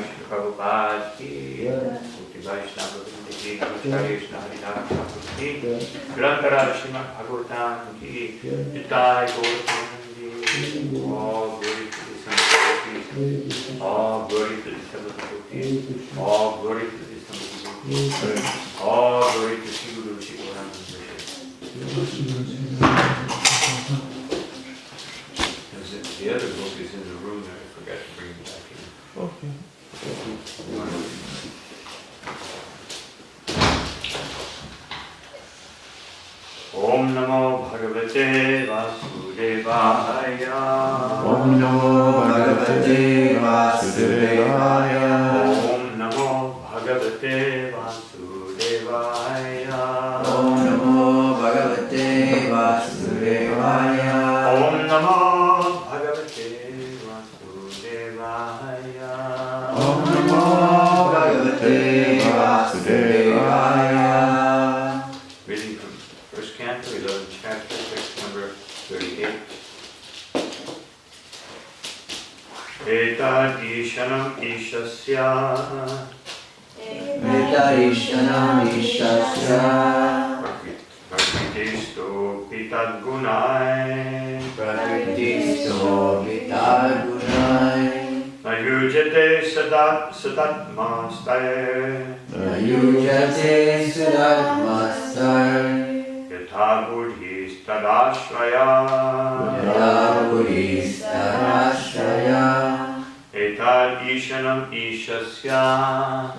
Shri Prabhupada ki, Bhakti Vaishnava Vrinda ki, Acharya Krishna Haridas Thakur ki, Grantharaj Srimad Bhagavatam ki, Nitai Gauratanandi, all glory to the Son, all glory to the Son, all glory to the Son, all glory to Sri Guru Sri Gauranga. The other book is in the room, I forgot to bring it back in. Okay. Om Namo Bhagavate Vasudevaya. Om Namo Bhagavate Vasudevaya. Om Namo Bhagavate Vasudevaya. Om Namo Bhagavate Vasudevaya. Om Namo Bhagavate Vasudevaya. Om Namo Bhagavate Vasudevaya. Reading from first canto, 11th chapter, text number 38. Etadishanam ishasya. Etadishanam ishasya. Prakritisto pitad gunai. Prakritisto pitad gunai. Nayujate sadatmastaye. Nayujate sadatmastaye. Yatha buddhis tadashraya. Yatha buddhis tadashraya. Etadishanam ishasya.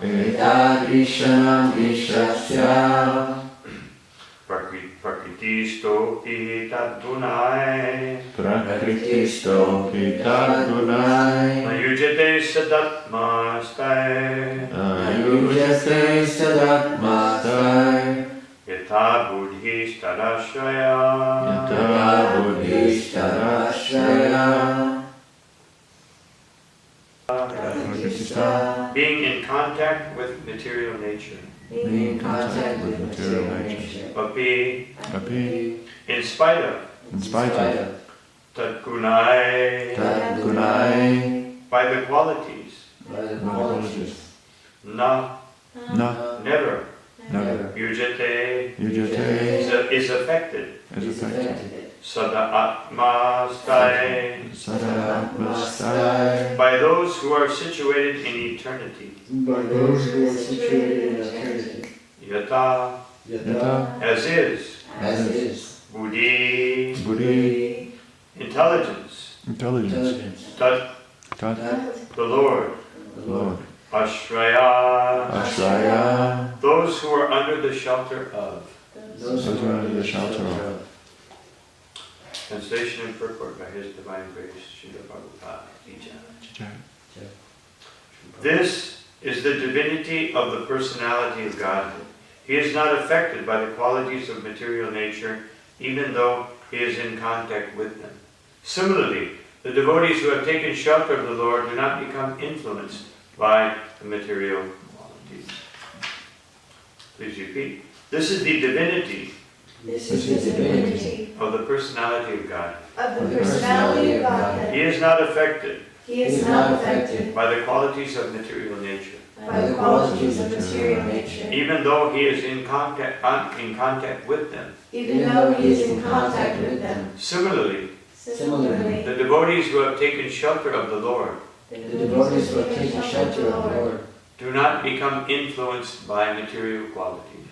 Etadishanam ishasya. Prakritisto pitad gunai. Prakritisto pitad gunai. Nayujate sadatmastaye. Nayujate sadatmastaye. Yatha buddhis tadashraya. Yatha buddhis tadashraya. Being in contact with material nature. Being in contact with material nature. Api, in spite of, Tadgunai, by the qualities, Na, never, Yujate, is affected, Sada Atmastai, by those who are situated in eternity. Yata, as is, Buddhi, intelligence, Tat, the Lord, Ashraya, those who are under the shelter of. Translation and purport by His Divine Grace, Srila Prabhupada. This is the divinity of the personality of Godhead. He is not affected by the qualities of material nature, even though he is in contact with them. Similarly, the devotees who have taken shelter of the Lord do not become influenced by the material qualities. Please repeat. This is the divinity. Of the personality of God. He is not affected. By the qualities of material nature. Even though he is in contact with them. Similarly, the devotees who have taken shelter of the Lord. Do not become influenced by material qualities.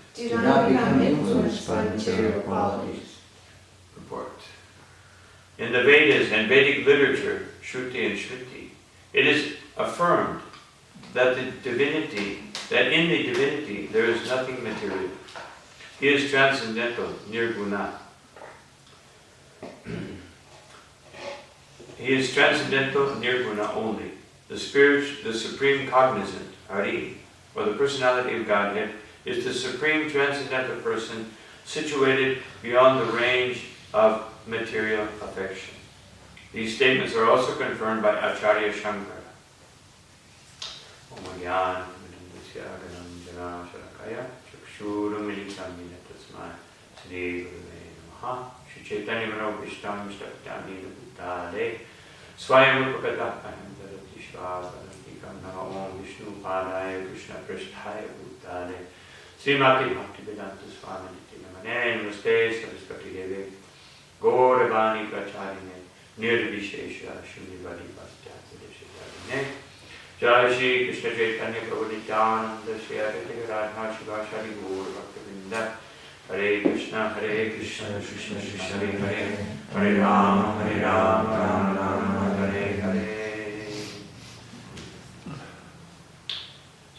Report. In the Vedas and Vedic literature, Shruti and Shruti, it is affirmed that in the divinity there is nothing material. He is transcendental, nirguna. He is transcendental, nirguna only. The supreme cognizant, Hari, or the personality of Godhead, is the supreme transcendental person situated beyond the range of material affection. These statements are also confirmed by Acharya Shankara. Swayam Upakatapayam Darati Shvasarantikam Nama Om Vishnu Padaya Krishna Pristhaya Bhutale Srimati Bhaktivedanta Swami Nityanamane Namaste Saraswati Devi Gauravani Pracharine Nirvishesha Shunivadi Pastyati Deshitarine Jai Shri Krishna Chaitanya Prabhu Nityananda Shri Aditya Radha Shiva Shari Gaur Bhaktivinda Hare Krishna Krishna Krishna Hare Hare Hare Rama Rama Rama Hare Hare.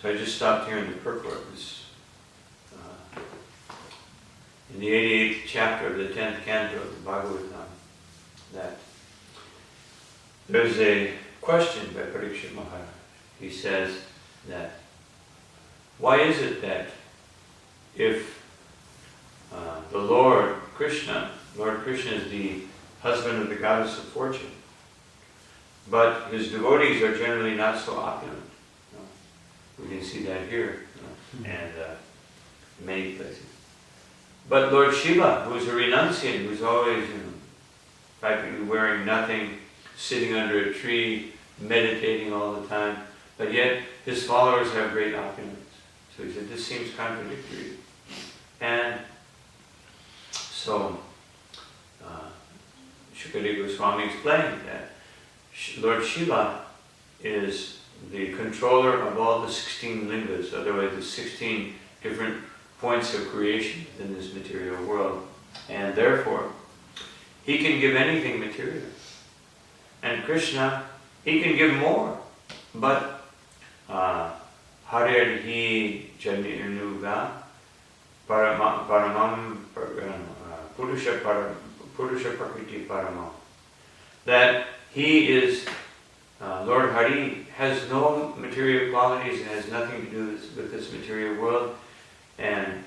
So I just stopped here in the purport. In the 88th chapter of the 10th canto of the Bhagavatam, that there's a question by Parikshit Maharaj. He says that, why is it that if the Lord Krishna is the husband of the goddess of fortune, but his devotees are generally not so opulent? We can see that here and in many places. But Lord Shiva, who's a renunciant, who's always practically wearing nothing, sitting under a tree, meditating all the time, but yet his followers have great opulence. So he said, this seems contradictory. And so Shukadeva Swami explained that Lord Shiva is the controller of all the 16 lingas, otherwise the 16 different points of creation in this material world, and therefore he can give anything material. And Krishna, he can give more, but Harirhi Janinuga Paramam Purusha Prakriti Paramam, that he is Lord Hari has no material qualities and has nothing to do with this material world, and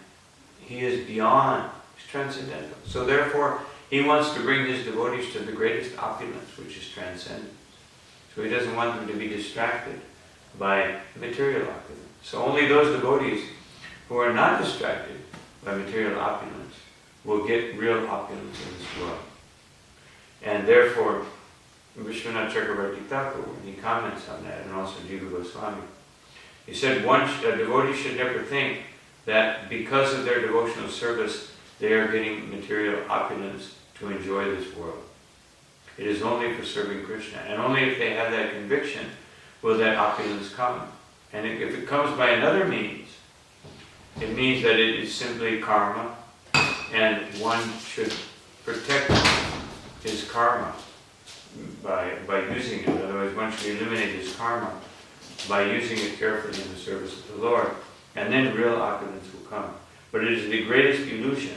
he is beyond, he's transcendental. So therefore, he wants to bring his devotees to the greatest opulence, which is transcendence. So he doesn't want them to be distracted by material opulence. So only those devotees who are not distracted by material opulence will get real opulence in this world. And therefore, Vishwanath Chakravarti Thakur, when he comments on that, and also Jiva Goswami, he said, a devotee should never think that because of their devotional service, they are getting material opulence to enjoy this world. It is only for serving Krishna, and only if they have that conviction will that opulence come. And if it comes by another means, it means that it is simply karma, and one should protect his karma by using it. Otherwise, one should eliminate his karma by using it carefully in the service of the Lord, and then real opulence will come. But it is the greatest illusion.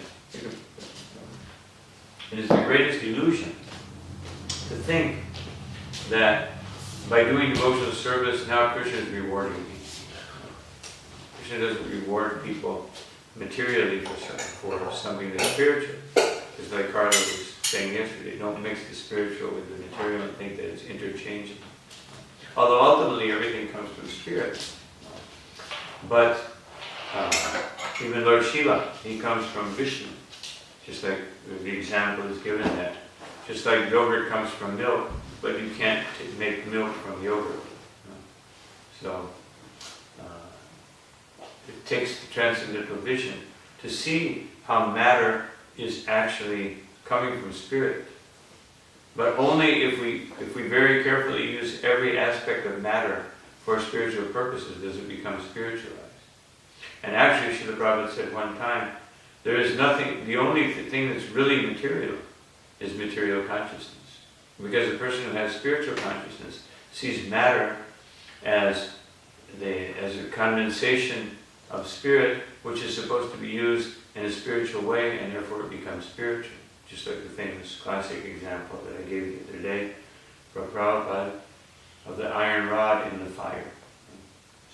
It is the greatest illusion to think that by doing devotional service, now Krishna is rewarding me. Krishna doesn't reward people materially for something that's spiritual. Just like Carla was saying yesterday, don't mix the spiritual with the material and think that it's interchangeable. Although ultimately everything comes from spirit. But even Lord Shiva, he comes from Vishnu. Just like the example is given that. Just like yogurt comes from milk, but you can't make milk from yogurt. So it takes the transcendental vision to see how matter is actually coming from spirit. But only if we very carefully use every aspect of matter for spiritual purposes does it become spiritualized. And actually, Srila Prabhupada said one time, there is nothing, the only thing that's really material is material consciousness. Because a person who has spiritual consciousness sees matter as a condensation of spirit, which is supposed to be used in a spiritual way, and therefore it becomes spiritual. Just like the famous classic example that I gave the other day from Prabhupada of the iron rod in the fire.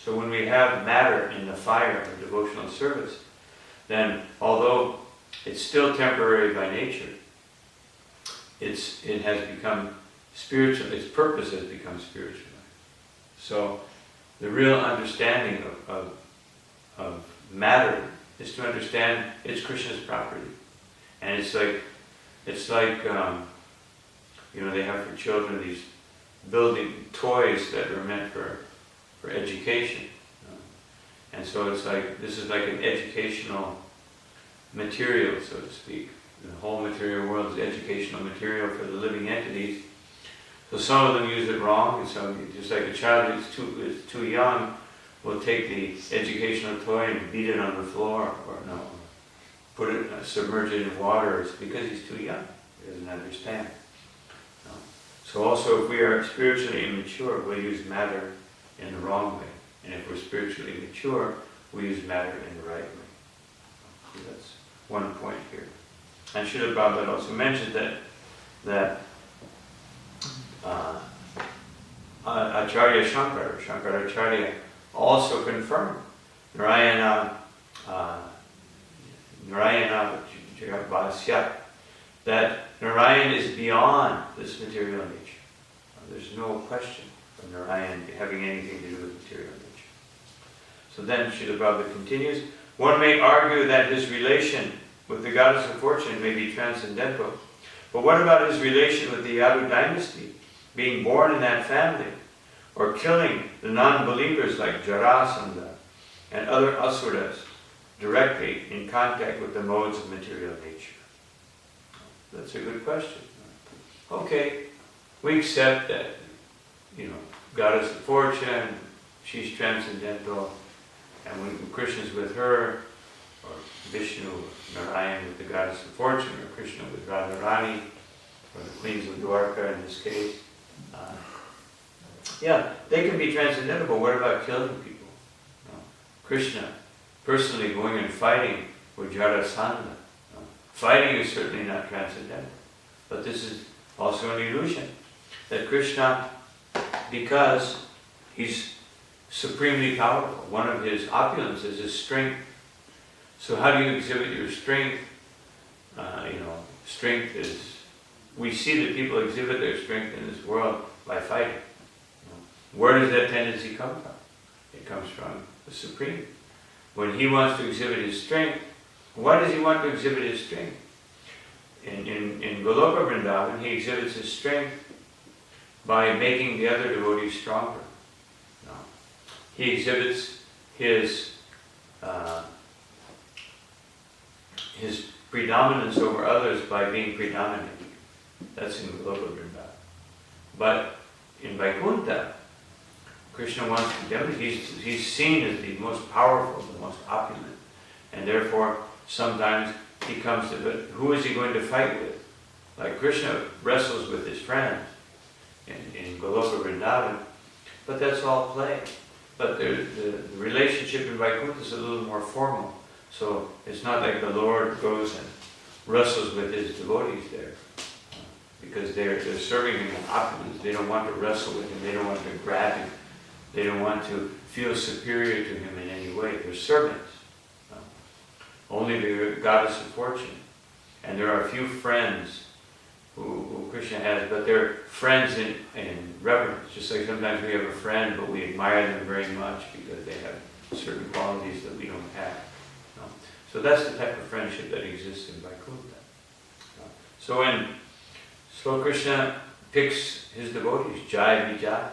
So when we have matter in the fire of devotional service, then although it's still temporary by nature, it has become spiritual, its purpose has become spiritual. So the real understanding of matter is to understand it's Krishna's property. And it's like they have for children these building toys that are meant for education. And so it's like, this is like an educational material, so to speak. The whole material world is educational material for the living entities. So some of them use it wrong, and some, just like a child who's too young, will take the educational toy and beat it on the floor, or no, put it, submerge it in water. It's because he's too young. He doesn't understand. No. So also, if we are spiritually immature, we'll use matter in the wrong way. And if we're spiritually mature, we use matter in the right way. So that's one point here. And Srila Prabhupada also mentioned that Acharya Shankaracharya also confirmed Narayana Vasya, that Narayan is beyond this material nature. There's no question of Narayan having anything to do with material nature. So then Srila Prabhupada continues, one may argue that his relation with the goddess of fortune may be transcendental. But what about his relation with the Yadu dynasty, being born in that family, or killing the non-believers like Jarasandha and other asuras directly in contact with the modes of material nature? That's a good question. Okay, we accept that, goddess of fortune, she's transcendental, and when Krishna's with her, or Vishnu, Narayan with the goddess of fortune, or Krishna with Radharani, or the queens of Dwarka in this case, they can be transcendental, but what about killing people? Krishna personally going and fighting with Jarasandha. Fighting is certainly not transcendental, but this is also an illusion. That Krishna, because he's supremely powerful, one of his opulences is strength. So how do you exhibit your strength? Strength is, we see that people exhibit their strength in this world by fighting. Where does that tendency come from? It comes from the Supreme. When he wants to exhibit his strength, why does he want to exhibit his strength? In Goloka Vrindavan, he exhibits his strength by making the other devotees stronger. He exhibits his predominance over others by being predominant. That's in Goloka Vrindavan. But in Vaikuntha, Krishna wants to demonstrate, he's seen as the most powerful, the most opulent. And therefore, sometimes he comes to, but who is he going to fight with? Like Krishna wrestles with his friends in Goloka Vrindavan, but that's all play. But the relationship in Vaikuntha is a little more formal. So it's not like the Lord goes and wrestles with his devotees there. Because they're serving him in opulence. They don't want to wrestle with him. They don't want to grab him. They don't want to feel superior to him in any way. They're servants. Only the goddess of fortune. And there are a few friends who Krishna has, but they're friends in reverence. Just like sometimes we have a friend, but we admire them very much because they have certain qualities that we don't have. So that's the type of friendship that exists in Vaikuntha. So when Krishna picks his devotees, Jai Vijay,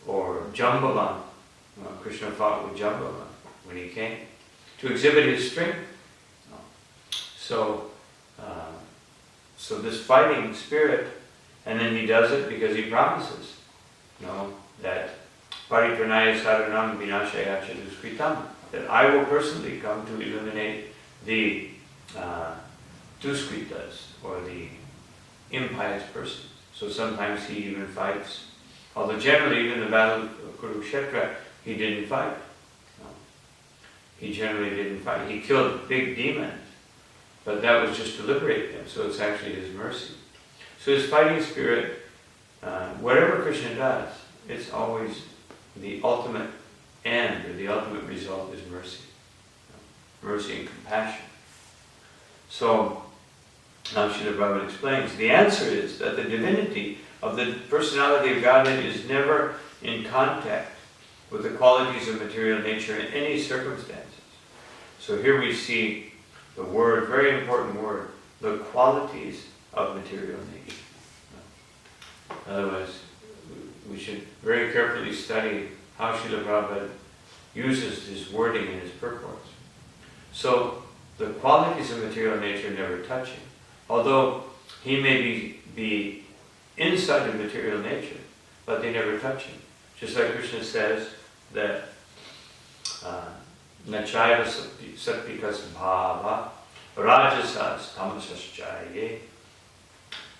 or Jambavan, Krishna fought with Jambavan when he came, to exhibit his strength. So this fighting spirit, and then he does it because he promises, that Paritranaya Saranam Vinashaya Chaduskritam, that I will personally come to eliminate the Duskritas, or the impious persons. So sometimes he even fights, although generally even the battle of Kurukshetra, he didn't fight. He generally didn't fight. He killed big demons, but that was just to liberate them, so it's actually his mercy. So his fighting spirit, whatever Krishna does, it's always the ultimate end, or the ultimate result is mercy. Mercy and compassion. So, now Srila Prabhupada explains, the answer is that the divinity of the personality of Godhead is never in contact with the qualities of material nature in any circumstances. So here we see the word, very important word, the qualities of material nature. Otherwise, we should very carefully study how Srila Prabhupada uses his wording in his purports. So the qualities of material nature never touch him. Although he may be inside of material nature, but they never touch him. Just like Krishna says that Nachaiva Satvikas Bhava Rajasas Tamasaschaye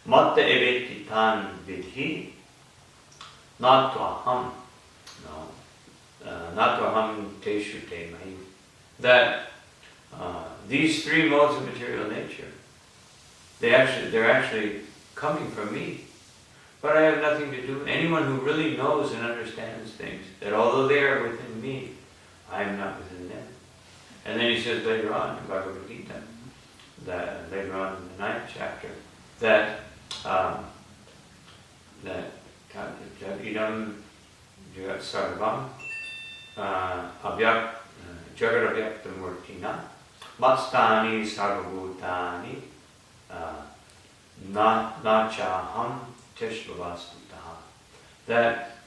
Matta Eveti Tan Vidhi Nattvaham Nattvaham Teshu Te Mahi. That these three modes of material nature, they're actually coming from me. But I have nothing to do. Anyone who really knows and understands things, that although they are within me, I am not within them. And then he says later on in Bhagavad Gita, that later on in the 9th chapter, that idam jagat sarvam jagat avyakta murtina matstani sarvabhutani nachaham teshvavastutaha. That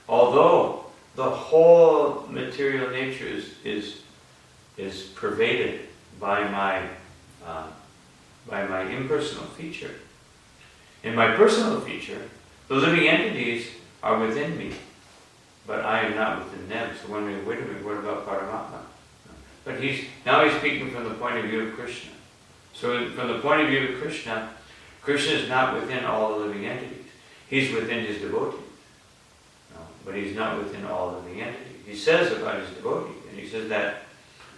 although the whole material nature is pervaded by my impersonal feature, in my personal feature, the living entities are within me, but I am not within them. So when we wait a minute, what about Paramatma? But he's speaking from the point of view of Krishna. So from the point of view of Krishna, Krishna is not within all the living entities. He's within his devotees. No, but he's not within all the living entities. He says about his devotees, and he says that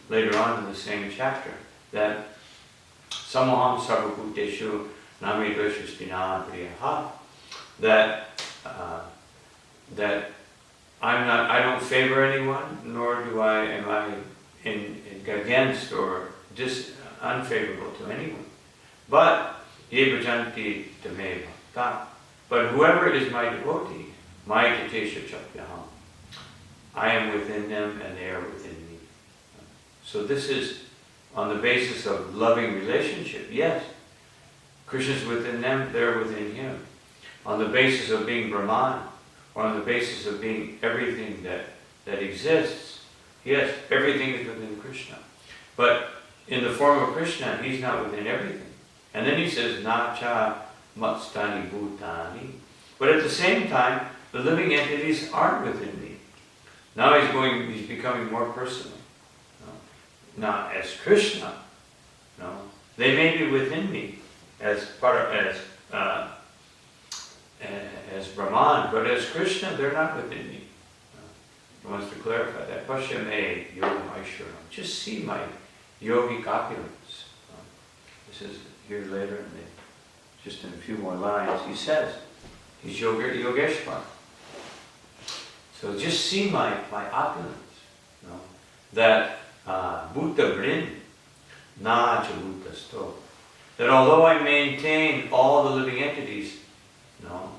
later on in the same chapter, that Samoham Sarvabhuteshu Nami Dveshustina Priyaha, that I don't favor anyone, nor am I against or unfavorable to anyone. But Ye Bhajanti Tame Bhakta. But whoever is my devotee, my Tatesha Chakyaham, I am within them and they are within me. So this is on the basis of loving relationship. Yes, Krishna's within them, they're within him. On the basis of being Brahman, or on the basis of being everything that exists, yes, everything is within Krishna. But in the form of Krishna, he's not within everything. And then he says, Nacha Matstani Bhutani. But at the same time, the living entities aren't within me. Now he's becoming more personal. No. Now, as Krishna, no, they may be within me as Brahman, but as Krishna, they're not within me. He wants to clarify that. Pashyame Yogam Aishwaram. Just see my yogic opulence. This is here later, just in a few more lines, he says, he's Yogeshwar. So just see my opulence. You know, that Bhuta Brin, Na Bhuta Sto. That although I maintain all the living entities, no,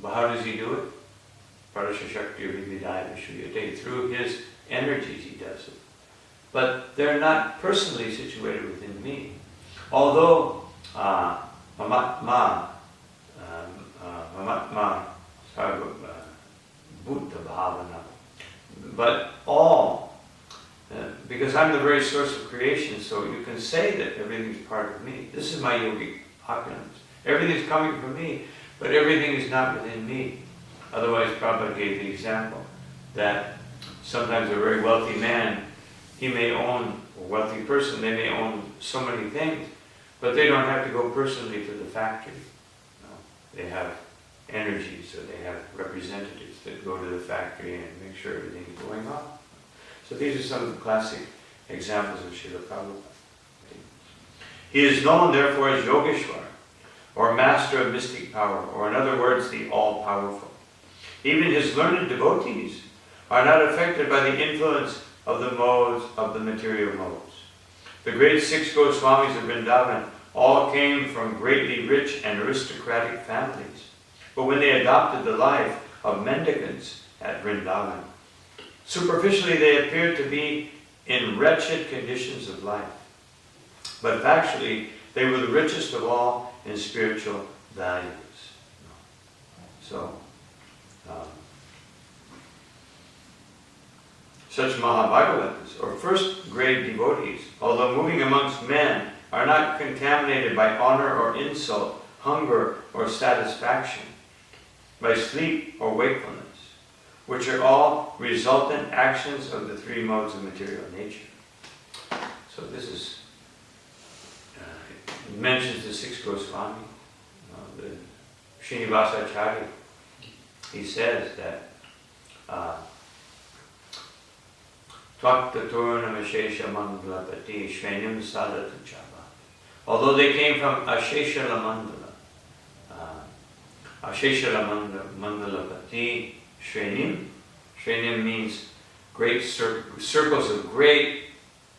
but how does he do it? Through his energies he does it. But they're not personally situated within me. Although Mamatma Buddha Bhavana, but all, because I'm the very source of creation, so you can say that everything's part of me. This is my yogic opulence. Everything's coming from me, but everything is not within me. Otherwise, Prabhupada gave the example that sometimes a very wealthy man, he may own, a wealthy person, they may own so many things, but they don't have to go personally to the factory. No. They have energies, or they have representatives that go to the factory and make sure everything is going on. So these are some of the classic examples of Srila Prabhupada. He is known, therefore, as Yogeshwar, or master of mystic power, or in other words, the all-powerful. Even his learned devotees are not affected by the influence of the modes, of the material modes. The great 6 Goswamis of Vrindavan all came from greatly rich and aristocratic families. But when they adopted the life of mendicants at Vrindavan, superficially they appeared to be in wretched conditions of life. But factually, they were the richest of all in spiritual values. So, Such Mahabhagavatas, or first grade devotees, although moving amongst men, are not contaminated by honor or insult, hunger or satisfaction, by sleep or wakefulness, which are all resultant actions of the three modes of material nature. So this is, it mentions the sixth Goswami, the Srinivasacharya. He says that Tvaktaturnamashesha Mangalapati Shvenim Sadatu Chava. Although they came from Asheshala Mangalapati Shvenim. Shvenim means great circles of great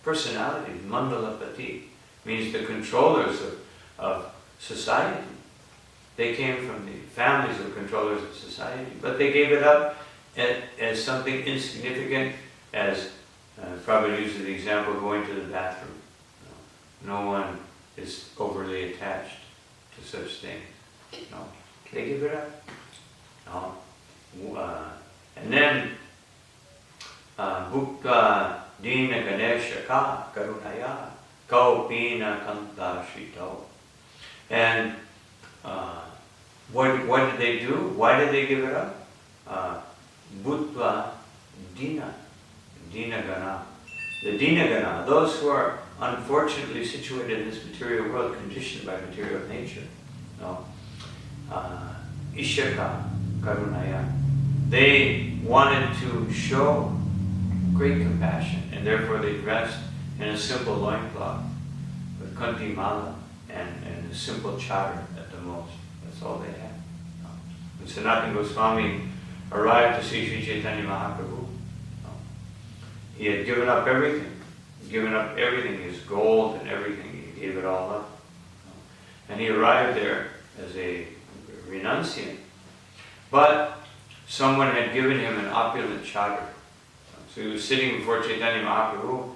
personalities. Mandalapati means the controllers of society. They came from the families of controllers of society, but they gave it up as something insignificant, as Prabhupada uses the example of going to the bathroom. No one is overly attached to such things. No, they give it up. No. And then Bhukta Dina Ganesha Ka Karunaya Kaupina Kanta Shrito. And what did they do? Why did they give it up? Bhutva Dina Gana. The Dina Gana, those who are unfortunately situated in this material world, conditioned by material nature. No. Ishaka Karunaya. They wanted to show great compassion, and therefore they dressed in a simple loincloth with kanti mala and a simple chadar at the most. That's all they had. When Sanatana Goswami arrived to see Sri Chaitanya Mahaprabhu, he had given up everything, his gold and everything. He gave it all up. And he arrived there as a renunciant. But someone had given him an opulent chadar. So he was sitting before Chaitanya Mahaprabhu,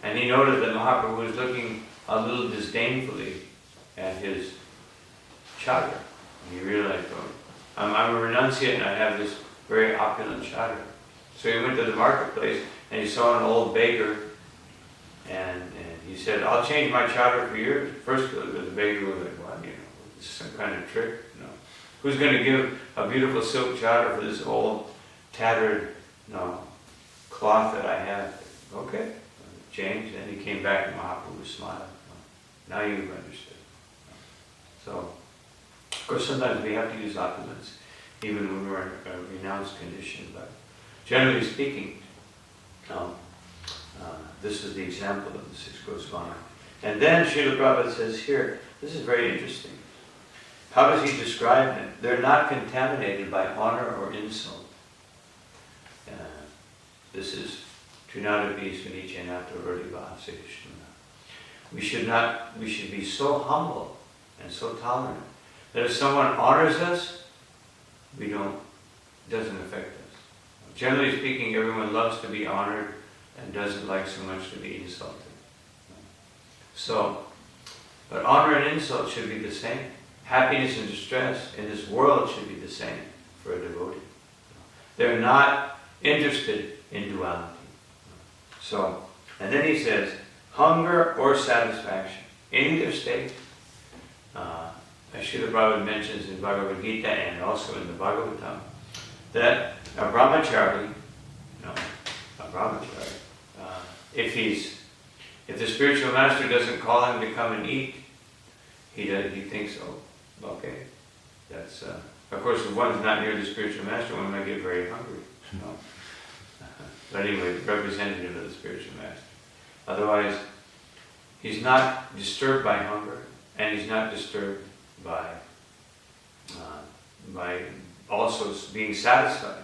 and he noticed that Mahaprabhu was looking a little disdainfully at his chadar. And he realized, oh, I'm a renunciant and I have this very opulent chadar. So he went to the marketplace and he saw an old beggar, and he said, I'll change my chadar for yours. First the beggar was like, what, this is some kind of trick? No. Who's going to give a beautiful silk chadar for this old, tattered, cloth that I have? Okay. Changed, and he came back and Mahaprabhu smiled. Now you've understood. So, of course, sometimes we have to use opulence, even when we're in a renounced condition, but generally speaking, this is the example of the sixth Goswami. And then Srila Prabhupada says here, this is very interesting. How does he describe them? They're not contaminated by honor or insult. This is Trinadapi Sunichenata Rodiva Srishna. We should be so humble and so tolerant that if someone honors us, it doesn't affect us. Generally speaking, everyone loves to be honored and doesn't like so much to be insulted. So, but honor and insult should be the same. Happiness and distress in this world should be the same for a devotee. They're not interested in duality. So, and then he says, hunger or satisfaction, in either state. As Srila Prabhupada mentions in Bhagavad Gita and also in the Bhagavatam, that a brahmachari, if the spiritual master doesn't call him to come and eat, he thinks, oh, okay, that's, of course, if one's not near the spiritual master, one might get very hungry. But anyway, representative of the spiritual master. Otherwise, he's not disturbed by hunger, and he's not disturbed by also being satisfied.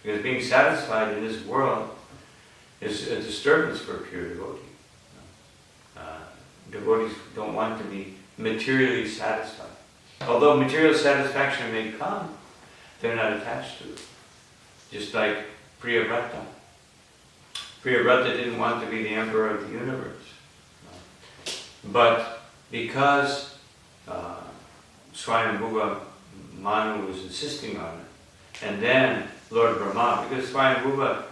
Because being satisfied in this world is a disturbance for a pure devotee. Devotees don't want to be materially satisfied. Although material satisfaction may come, they're not attached to it. Just like Priyavrata. Priyavrata didn't want to be the emperor of the universe. But because Swami Manu was insisting on it, And then Lord Brahma, because Swayambhuva,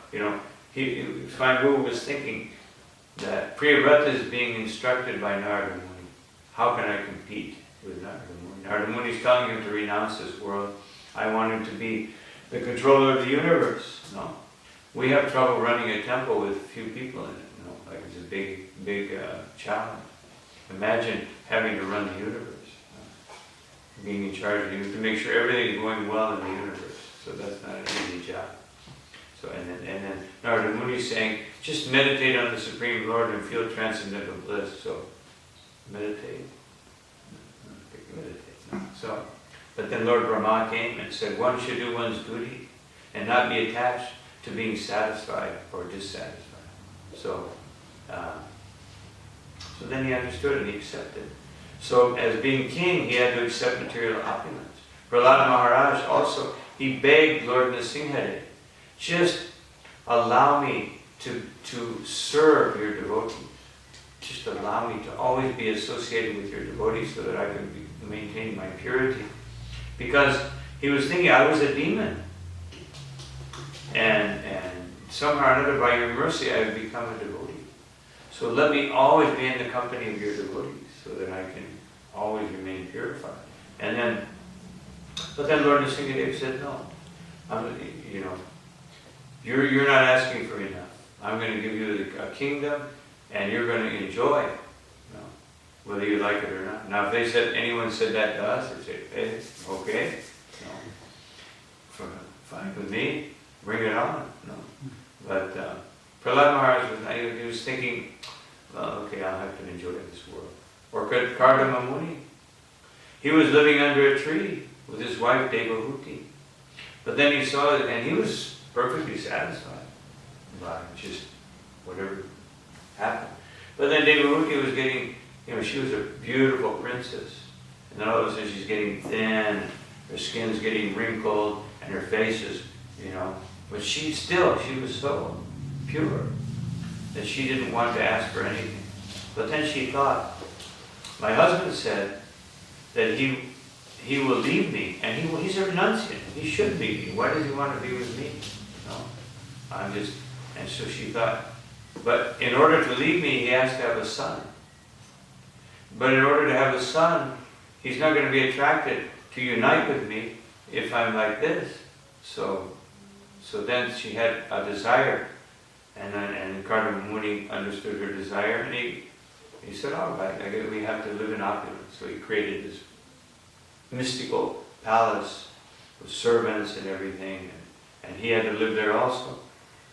Swayambhuva was thinking that Priyavrata is being instructed by Narada Muni. How can I compete with Narada Muni? Narada Muni is telling him to renounce this world. I want him to be the controller of the universe. No. We have trouble running a temple with few people in it. Like it's a big challenge. Imagine having to run the universe. Being in charge of the universe, to make sure everything is going well in the universe. So that's not an easy job. So and then Narada Muni is saying, just meditate on the Supreme Lord and feel transcendental bliss. So meditate. So, but then Lord Brahma came and said, one should do one's duty and not be attached to being satisfied or dissatisfied. So then he understood and he accepted. So as being king, he had to accept material opulence. Prahlada Maharaj also, he begged Lord Nrsimhadeva, just allow me to serve your devotees. Just allow me to always be associated with your devotees so that I can maintain my purity. Because he was thinking I was a demon. And somehow or another, by your mercy, I have become a devotee. So let me always be in the company of your devotees so that I can always remain purified. But then Lord Nrsimhadeva said, no, you're not asking for enough. I'm going to give you a kingdom, and you're going to enjoy it, whether you like it or not. Now, if anyone said that to us, they'd say, hey, okay, fine with me, bring it on. No. But Prahlad Maharaj he was thinking, well, okay, I'll have to enjoy this world. Or Kardama Muni. He was living under a tree with his wife Devahuti. But then he saw it, and he was perfectly satisfied by just whatever happened. But then Devahuti was getting, she was a beautiful princess. And then all of a sudden she's getting thin, her skin's getting wrinkled, and her face is, but she was so pure that she didn't want to ask for anything. But then she thought, my husband said that he will leave me, and he's a renunciant. He should leave me. Why does he want to be with me? And so she thought, but in order to leave me, he has to have a son. But in order to have a son, he's not going to be attracted to unite with me if I'm like this. So then she had a desire, and Kardama Muni understood her desire, and he said, all right, I guess we have to live in opulence. So he created this mystical palace with servants and everything, and he had to live there also.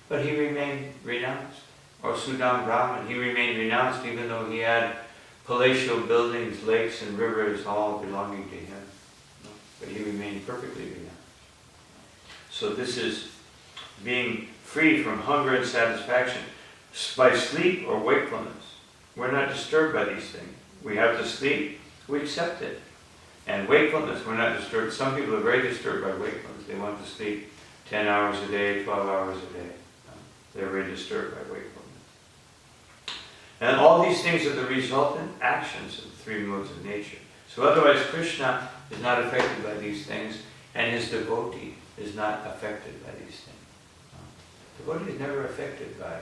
But he remained renounced. Or Sudam Brahman, he remained renounced even though he had palatial buildings, lakes and rivers all belonging to him. But he remained perfectly renounced. So this is being free from hunger and satisfaction by sleep or wakefulness. We're not disturbed by these things. We have to sleep, we accept it. And wakefulness, we're not disturbed. Some people are very disturbed by wakefulness. They want to sleep 10 hours a day, 12 hours a day. They're very disturbed by wakefulness. And all these things are the resultant actions of the three modes of nature. So otherwise Krishna is not affected by these things, and his devotee is not affected by these things. Devotee is never affected by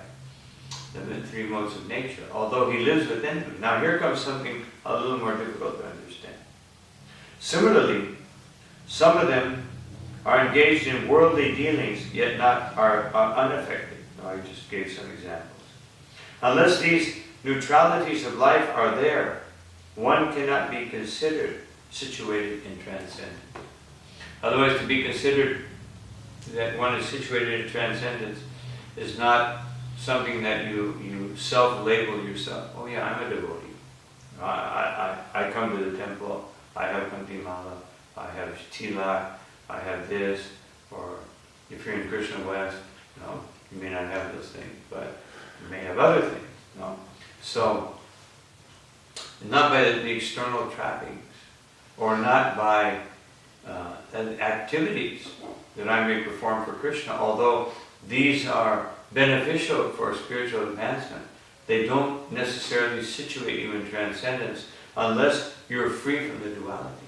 the three modes of nature, although he lives within them. Now here comes something a little more difficult to understand. Similarly, some of them are engaged in worldly dealings, yet are unaffected. Now, I just gave some examples. Unless these neutralities of life are there, one cannot be considered situated in transcendence. Otherwise, to be considered that one is situated in transcendence is not something that you self-label yourself. Oh yeah, I'm a devotee. I come to the temple, I have Kantimala, I have Tilak, I have this, or if you're in Krishna West, you may not have those things, but you may have other things. So, not by the external trappings, or not by activities that I may perform for Krishna, although these are beneficial for spiritual advancement. They don't necessarily situate you in transcendence unless you're free from the duality.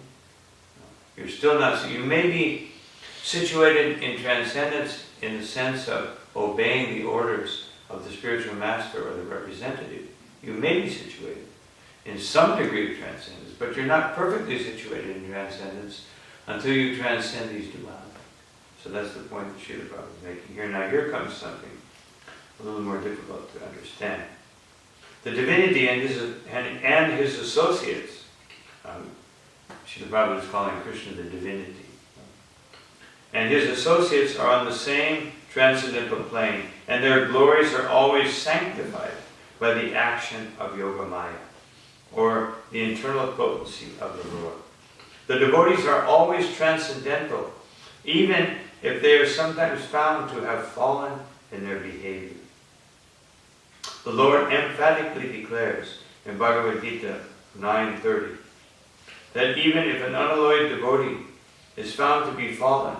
You're still not, you may be situated in transcendence in the sense of obeying the orders of the spiritual master or the representative, you may be situated in some degree of transcendence, but you're not perfectly situated in transcendence until you transcend these dualities. So that's the point that Srila Prabhupada is making here. Now here comes something a little more difficult to understand. The divinity and his associates, Srila Prabhupada is calling Krishna the divinity, and his associates are on the same transcendental plane, and their glories are always sanctified by the action of Yoga Maya, or the internal potency of the Lord. The devotees are always transcendental, even if they are sometimes found to have fallen in their behavior. The Lord emphatically declares in Bhagavad Gita 9:30 that even if an unalloyed devotee is found to be fallen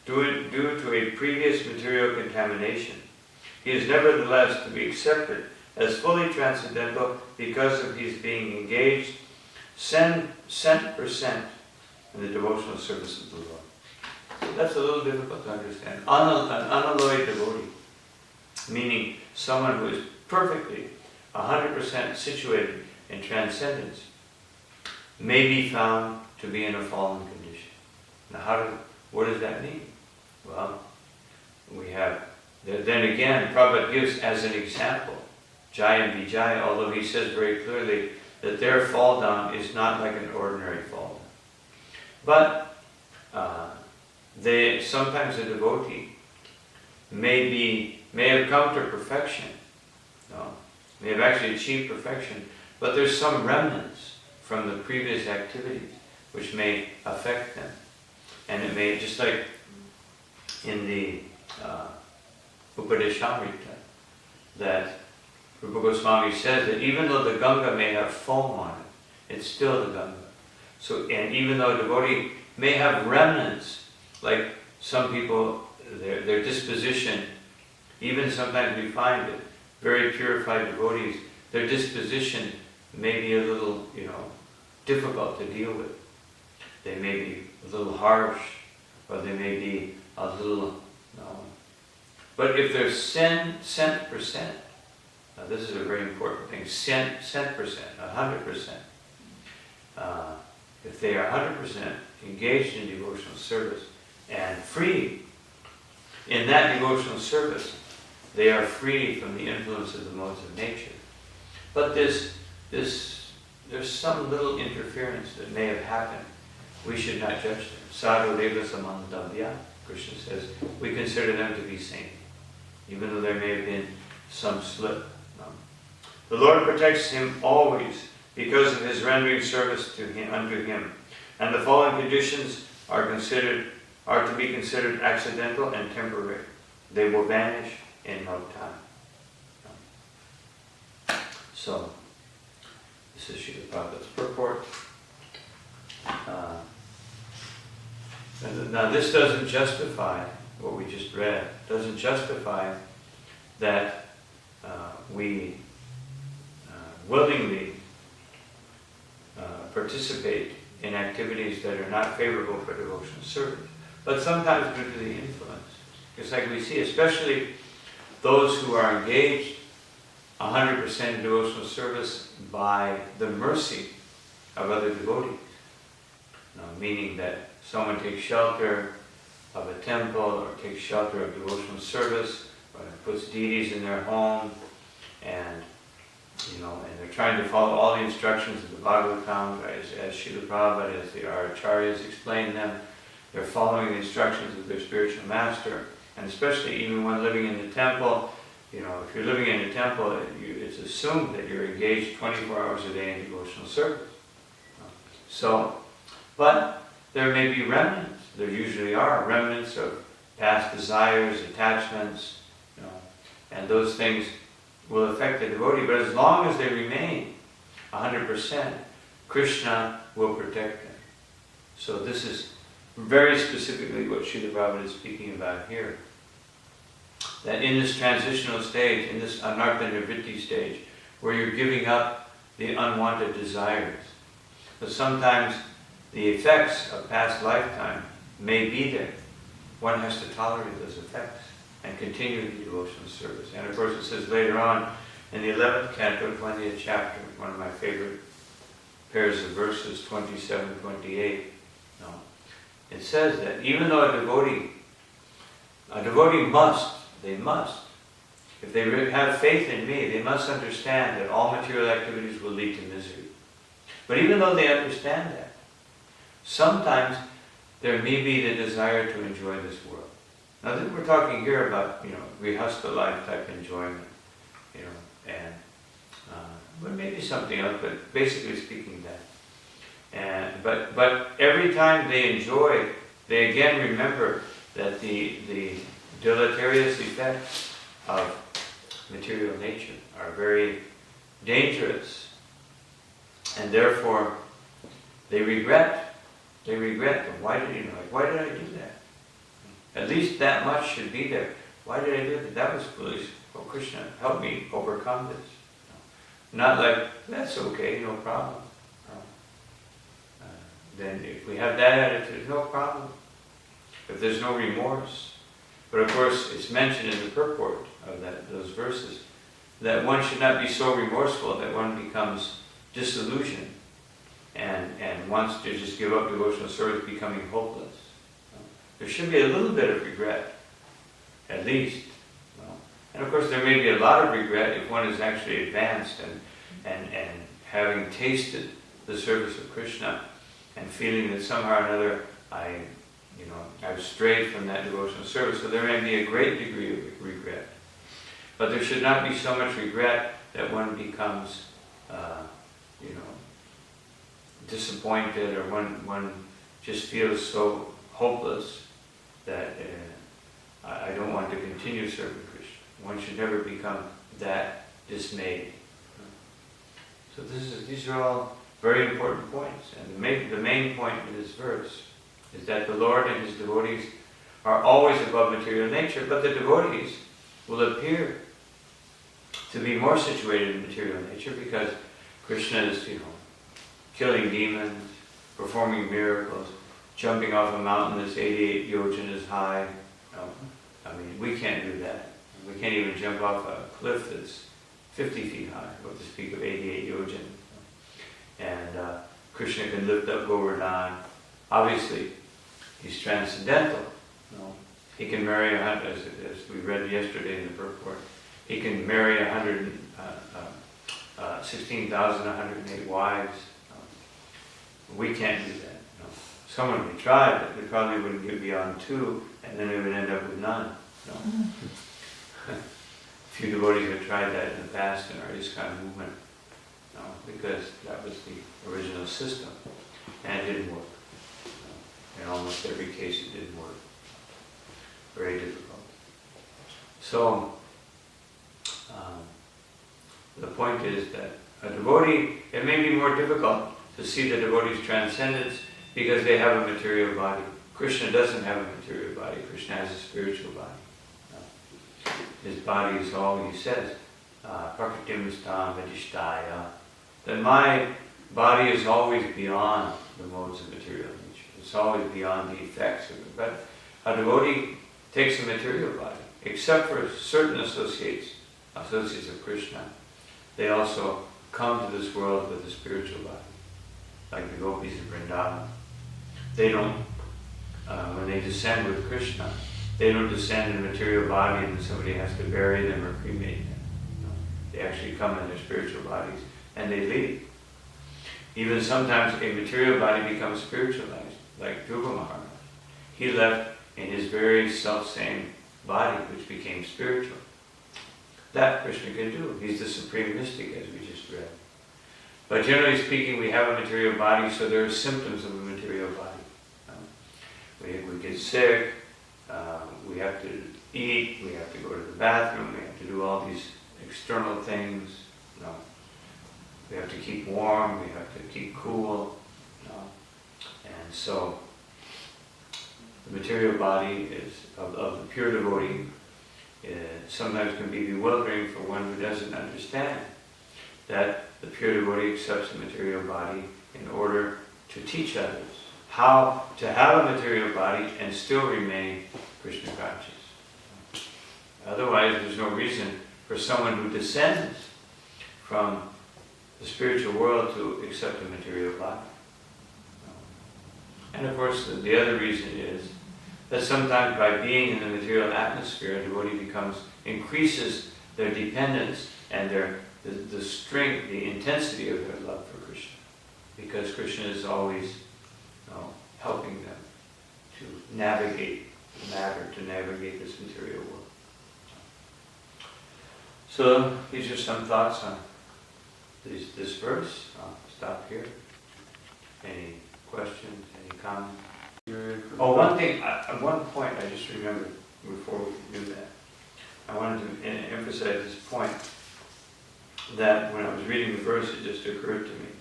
due to a previous material contamination, he is nevertheless to be accepted as fully transcendental because of his being engaged cent percent in the devotional service of the Lord. So that's a little difficult to understand. An unalloyed devotee, meaning someone who is perfectly 100% situated in transcendence, may be found to be in a fallen condition. Now what does that mean? Well, we have, then again, Prabhupada gives as an example, Jai and Vijay, although he says very clearly that their fall down is not like an ordinary fall down. But sometimes a devotee may have come to perfection, may have actually achieved perfection, but there's some remnants from the previous activities which may affect them. And it may, just like in the Upadeshamrita, that Rupa Goswami says that even though the Ganga may have foam on it, it's still the Ganga. So, and even though a devotee may have remnants, like some people, their disposition, even sometimes we find it, very purified devotees, their disposition may be a little, difficult to deal with. They may be a little harsh, or they may be a little, But if they're cent percent, now this is a very important thing, cent percent, 100%. If they are 100% engaged in devotional service and free in that devotional service, they are free from the influence of the modes of nature. But there's some little interference that may have happened. We should not judge them. Sadhu deva samandavya, Krishna says, we consider them to be saintly, even though there may have been some slip. The Lord protects him always because of his rendering service unto him, and the fallen conditions are to be considered accidental and temporary. They will vanish in no time. So, this is Srila Prabhupada's purport. Now this doesn't justify what we just read. Doesn't justify that we willingly participate in activities that are not favorable for devotional service, but sometimes due to the influence. It's like we see, especially those who are engaged 100% in devotional service by the mercy of other devotees. Meaning that someone takes shelter of a temple or takes shelter of devotional service, or puts deities in their home, and they're trying to follow all the instructions of the Bhagavatam, as Srila Prabhupada, as the Acharyas explain them. They're following the instructions of their spiritual master, and especially even when living in the temple, if you're living in a temple, it's assumed that you're engaged 24 hours a day in devotional service. But there may be remnants. There usually are remnants of past desires, attachments, and those things will affect the devotee. But as long as they remain 100%, Krishna will protect them. So this is very specifically what Srila Prabhupada is speaking about here. That in this transitional stage, in this anartha nivritti stage, where you're giving up the unwanted desires, but sometimes the effects of past lifetime may be there. one has to tolerate those effects and continue the devotional service. And of course it says later on in the 11th canto, 20th chapter, one of my favorite pairs of verses, 27, 28, it says that even though a devotee must, if they have faith in me, they must understand that all material activities will lead to misery. But even though they understand that, sometimes there may be the desire to enjoy this world. Now we're talking here about, grihastha life type enjoyment, and but maybe something else, but basically speaking that. But every time they enjoy, they again remember that the deleterious effects of material nature are very dangerous, and therefore they regret. Why did I do that? At least that much should be there. Why did I do that? That was foolish. Oh, Krishna, help me overcome this. Not like, that's okay, no problem. Then if we have that attitude, no problem. If there's no remorse. But of course, it's mentioned in the purport of those verses that one should not be so remorseful that one becomes disillusioned and wants to just give up devotional service, becoming hopeless. There should be a little bit of regret, at least. And of course, there may be a lot of regret if one is actually advanced and having tasted the service of Krishna and feeling that somehow or another I've strayed from that devotional service. So there may be a great degree of regret. But there should not be so much regret that one becomes, disappointed, or one just feels so hopeless that I don't want to continue serving Krishna. One should never become that dismayed. So these are all very important points. And the main point of this verse is that the Lord and His devotees are always above material nature, but the devotees will appear to be more situated in material nature because Krishna is, killing demons, performing miracles, jumping off a mountain that's 88 yojanas high. We can't do that. We can't even jump off a cliff that's 50 feet high, what to speak of 88 yojanas. And Krishna can lift up Govardhan. Obviously, He's transcendental. He can marry, as we read yesterday in the purport, He can marry 16,108 wives. We can't do that. Someone may try, but they probably wouldn't get beyond 2, and then they would end up with none. A few devotees have tried that in the past in our ISKCON movement, because that was the original system, and it didn't work. In almost every case it didn't work. Very difficult. So, the point is that a devotee, it may be more difficult to see the devotee's transcendence because they have a material body. Krishna doesn't have a material body. Krishna has a spiritual body. His body is all, he says, prakritim istam vadishtaya, that my body is always beyond the modes of material nature. It's always beyond the effects of it. But a devotee takes a material body, except for certain associates of Krishna. They also come to this world with a spiritual body, like the gopis of Vrindavan. They don't, when they descend with Krishna, they don't descend in a material body and then somebody has to bury them or cremate them. No. They actually come in their spiritual bodies and they leave. Even sometimes a material body becomes spiritualized, like Dhruva Maharaj. He left in his very self-same body, which became spiritual. That Krishna can do. He's the supreme mystic, as we just read. But generally speaking, we have a material body, so there are symptoms of a material body. We get sick, we have to eat, we have to go to the bathroom, we have to do all these external things. We have to keep warm, we have to keep cool. And so, the material body is of the pure devotee. Sometimes can be bewildering for one who doesn't understand that the pure devotee accepts the material body in order to teach others. how to have a material body and still remain Krishna conscious. Otherwise, there's no reason for someone who descends from the spiritual world to accept a material body. And of course, the other reason is that sometimes by being in the material atmosphere, a devotee increases their dependence and the strength, the intensity of their love for Krishna, because Krishna is always helping them to navigate the matter, to navigate this material world. So these are some thoughts on this verse. I'll stop here. Any questions? Any comments? Oh, one thing, at one point I just remembered before we do that. I wanted to emphasize this point that when I was reading the verse, it just occurred to me.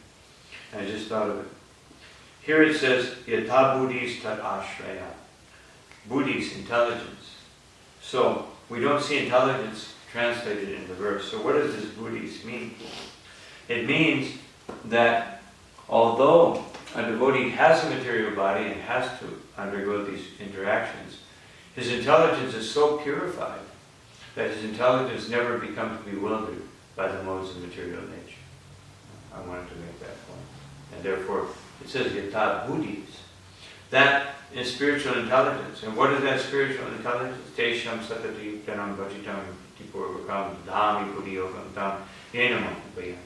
And I just thought of it. Here it says, Yatha buddhis tat ashraya. Buddhis, intelligence. So, we don't see intelligence translated in the verse. So what does this buddhis mean? It means that although a devotee has a material body and has to undergo these interactions, his intelligence is so purified that his intelligence never becomes bewildered by the modes of material nature. I wanted to make that point. And therefore, it says yatha buddhis. That is spiritual intelligence. And what is that spiritual intelligence? Tesham satati tanam vajitam tipurvakam dhami buddhiyogam tam yenamam upayantite.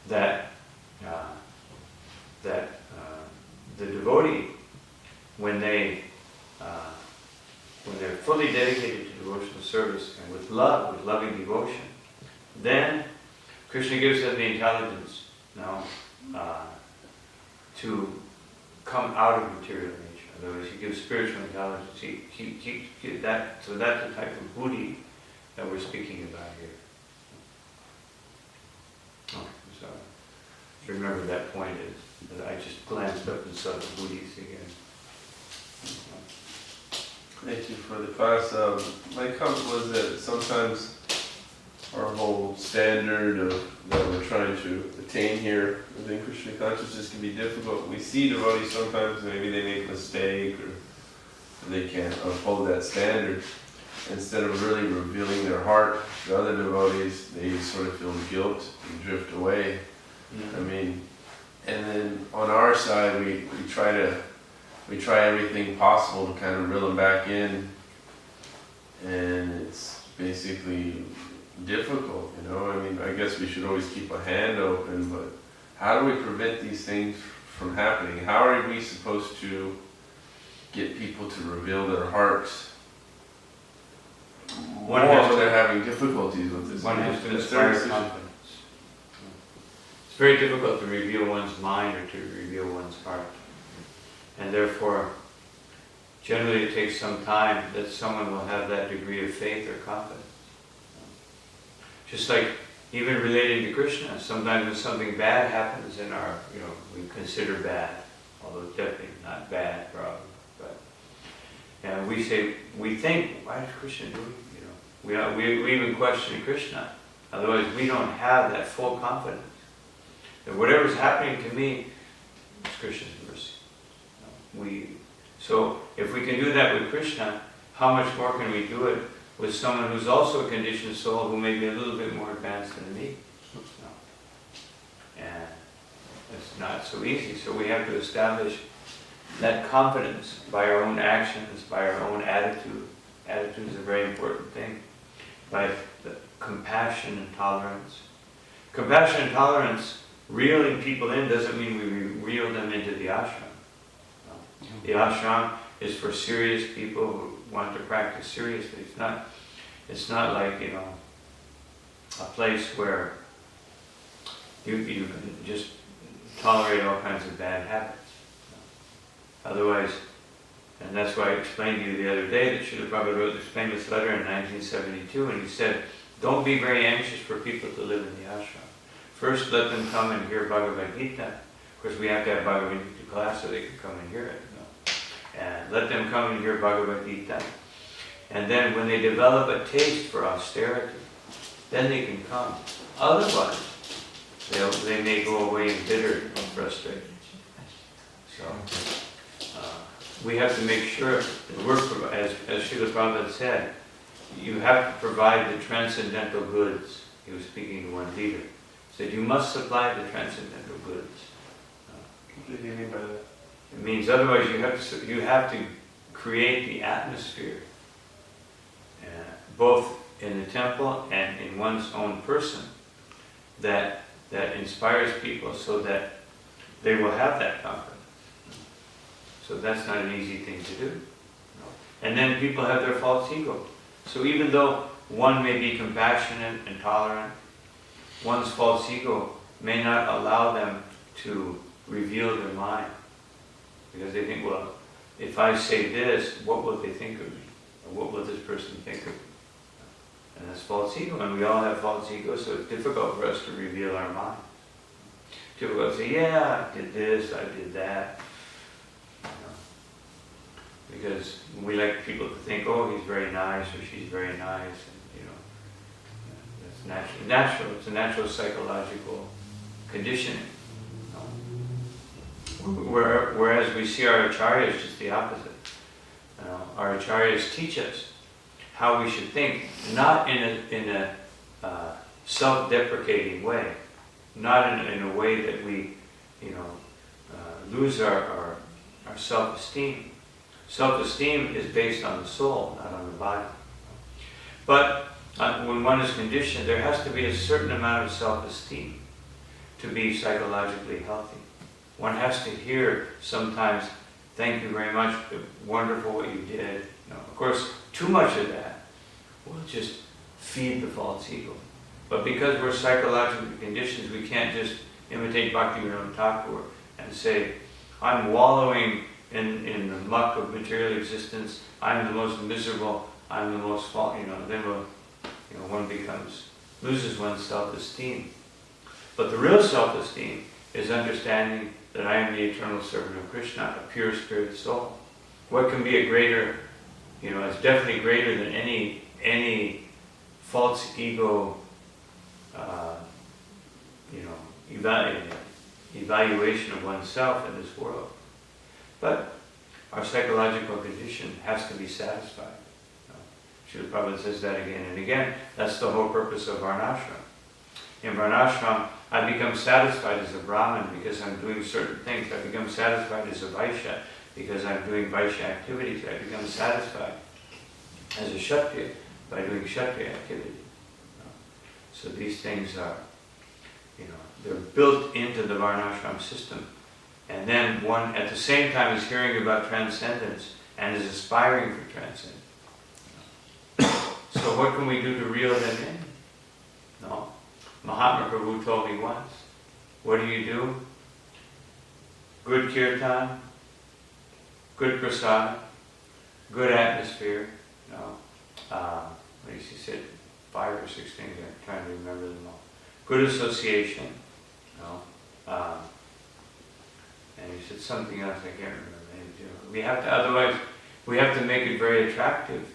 That the devotee, when they're fully dedicated to devotional service and with love, with loving devotion, then Krishna gives them the intelligence now to come out of material nature. In other words, he gives spiritual intelligence. So that's the type of buddhi that we're speaking about here. Oh, I'm sorry. Remember that point is that I just glanced up and saw the buddhis again. Thank you for the class. My comment was that sometimes our whole standard that we're trying to attain here within Krishna consciousness can be difficult. We see devotees sometimes, maybe they make a mistake or they can't uphold that standard. Instead of really revealing their heart to other devotees, they sort of feel guilt and drift away. Mm-hmm. I mean, and then on our side, we try everything possible to kind of reel them back in, and it's basically difficult, you know. I mean, I guess we should always keep a hand open, but how do we prevent these things from happening? How are we supposed to get people to reveal their hearts? One has they're having difficulties with this. One has to inspire confidence. It's very difficult to reveal one's mind or to reveal one's heart. And therefore, generally it takes some time that someone will have that degree of faith or confidence. Just like even relating to Krishna, sometimes when something bad happens in our, we consider bad, although definitely not bad probably, but and we think, why is Krishna doing it? We even question Krishna. Otherwise, we don't have that full confidence that whatever's happening to me is Krishna's mercy. So if we can do that with Krishna, how much more can we do it with someone who's also a conditioned soul who may be a little bit more advanced than me? And it's not so easy. So we have to establish that confidence by our own actions, by our own attitude. Attitude is a very important thing. By the compassion and tolerance. Compassion and tolerance, reeling people in doesn't mean we reel them into the ashram. No. The ashram is for serious people who want to practice seriously. It's not like, a place where you can just tolerate all kinds of bad habits. Otherwise, and that's why I explained to you the other day that Srila Prabhupada wrote this famous letter in 1972, and he said, don't be very anxious for people to live in the ashram. First, let them come and hear Bhagavad Gita. Of course, we have to have Bhagavad Gita class so they can come and hear it. And let them come and hear Bhagavad Gita. And then when they develop a taste for austerity, then they can come. Otherwise, they may go away embittered and frustrated. So we have to make sure that we're, as Srila Prabhupada said, you have to provide the transcendental goods. He was speaking to one leader. He said, you must supply the transcendental goods. What do you mean by that? It means otherwise you have to create the atmosphere, both in the temple and in one's own person, that inspires people so that they will have that confidence. So that's not an easy thing to do. And then people have their false ego. So even though one may be compassionate and tolerant, one's false ego may not allow them to reveal their mind. Because they think, well, if I say this, what will they think of me? Or what will this person think of me? And that's false ego, and we all have false ego, so it's difficult for us to reveal our mind. Difficult to say, yeah, I did this, I did that. Because we like people to think, oh, he's very nice, or she's very nice, and that's natural. It's a natural psychological conditioning. Whereas we see our acharyas just the opposite. Our acharyas teach us how we should think, not in a self-deprecating way, not in a way that we, lose our self-esteem. Self-esteem is based on the soul, not on the body. But when one is conditioned, there has to be a certain amount of self-esteem to be psychologically healthy. One has to hear sometimes, thank you very much, wonderful what you did. Of course, too much of that will just feed the false ego. But because we're psychologically conditioned, we can't just imitate Bhaktivinoda Thakur and say, I'm wallowing in the muck of material existence, I'm the most miserable, I'm the most fault, then one loses one's self-esteem. But the real self-esteem is understanding that I am the eternal servant of Krishna, a pure spirit soul. What can be a greater, it's definitely greater than any false ego, evaluation of oneself in this world. But our psychological condition has to be satisfied. Srila Prabhupada says that again and again. That's the whole purpose of Varnashram. In Varnashram, I become satisfied as a Brahmin because I'm doing certain things. I become satisfied as a Vaishya because I'm doing Vaishya activities. I become satisfied as a Kshatriya by doing Kshatriya activity. So these things are, they're built into the Varnashram system. And then one, at the same time, is hearing about transcendence and is aspiring for transcendence. So what can we do to reel them in? No. Mahatma Prabhu told me once, what do? Good kirtan, good prasad, good atmosphere. He said 5 or 6 things, I'm trying to remember them all. Good association. And he said something else, I can't remember. We have to, otherwise, we have to make it very attractive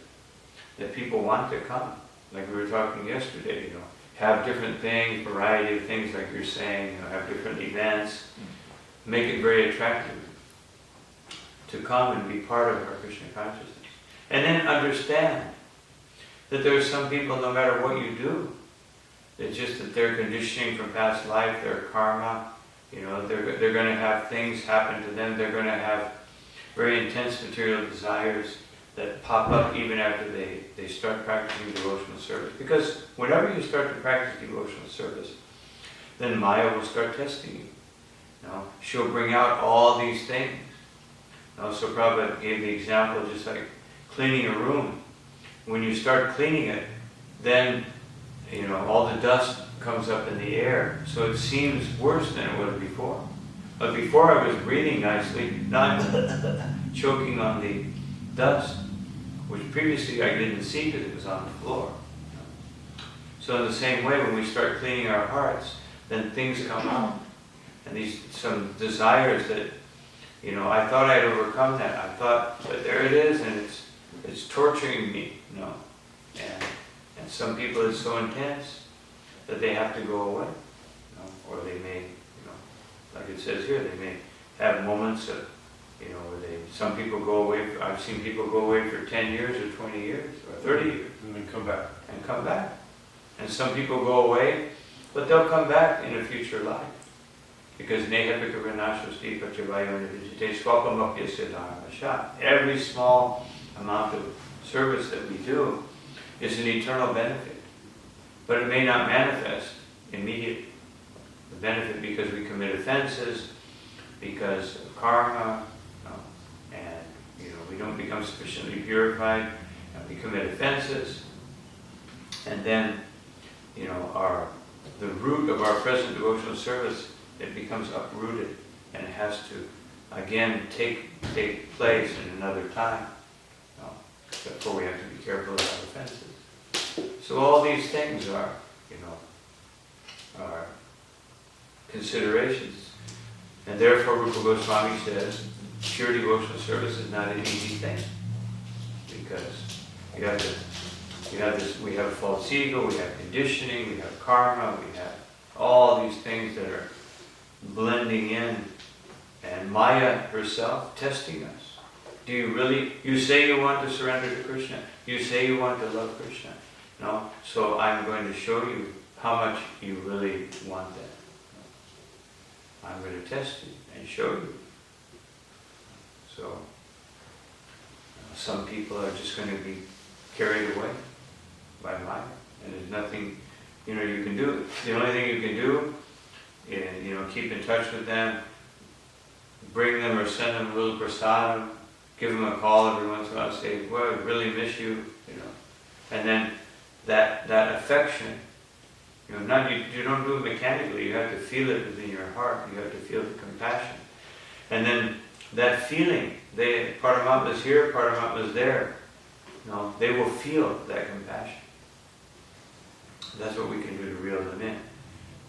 that people want to come. Like we were talking yesterday, have different things, variety of things like you're saying, have different events. Make it very attractive to come and be part of our Krishna consciousness. And then understand that there are some people, no matter what you do, it's just that their conditioning from past life, their karma, they're going to have things happen to them. They're going to have very intense material desires that pop up even after they start practicing devotional service. Because whenever you start to practice devotional service, then Maya will start testing you. She'll bring out all these things. So Prabhupada gave the example just like cleaning a room. When you start cleaning it, then all the dust comes up in the air, so it seems worse than it was before. But before I was breathing nicely, not choking on the dust, which previously I didn't see because it was on the floor. So in the same way, when we start cleaning our hearts, then things come out. And some desires that, I thought I'd overcome that. But there it is, and it's torturing me, And some people it's so intense that they have to go away. Or they may, like it says here, they may have moments of, where some people go away, I've seen people go away for 10 years or 20 years or 30 years. And then come back. And come back. And some people go away, but they'll come back in a future life. Because every small amount of service that we do is an eternal benefit. But it may not manifest immediately. The benefit because we commit offenses, because of karma, and we don't become sufficiently purified, and we commit offenses, and then the root of our present devotional service, it becomes uprooted, and it has to again take place in another time. Therefore, we have to be careful about offenses. So all these things are considerations. And therefore, Rupa Goswami says, pure devotional service is not an easy thing. Because we have false ego, we have conditioning, we have karma, we have all these things that are blending in. And Maya herself testing us. Do you really, you say you want to surrender to Krishna. You say you want to love Krishna. No? So I'm going to show you how much you really want that. I'm going to test you and show you. So, some people are just going to be carried away by Maya. And there's nothing, you can do. The only thing you can do is, keep in touch with them, bring them or send them a little Prasad, give them a call every once in a while, say, well, I really miss you, And then that affection, you don't do it mechanically, you have to feel it within your heart, you have to feel the compassion. And then that feeling, Paramatma is here, Paramatma is there. They will feel that compassion. That's what we can do to reel them in.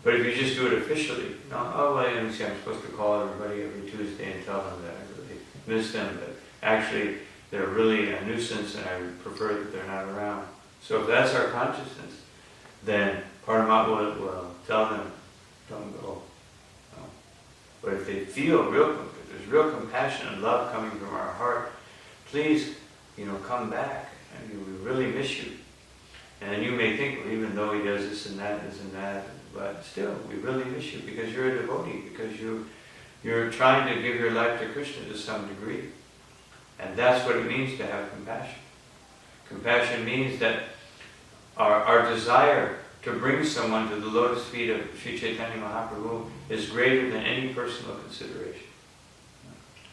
But if you just do it officially, I'm supposed to call everybody every Tuesday and tell them that I really miss them, but actually they're really a nuisance and I would prefer that they're not around. So if that's our consciousness, then Paramatma will tell them, don't go. But if they feel there's real compassion and love coming from our heart, please, come back. We really miss you. And then you may think, well, even though he does this and that, but still, we really miss you because you're a devotee, because you're trying to give your life to Krishna to some degree. And that's what it means to have compassion. Compassion means that our desire to bring someone to the lotus feet of Sri Chaitanya Mahaprabhu is greater than any personal consideration.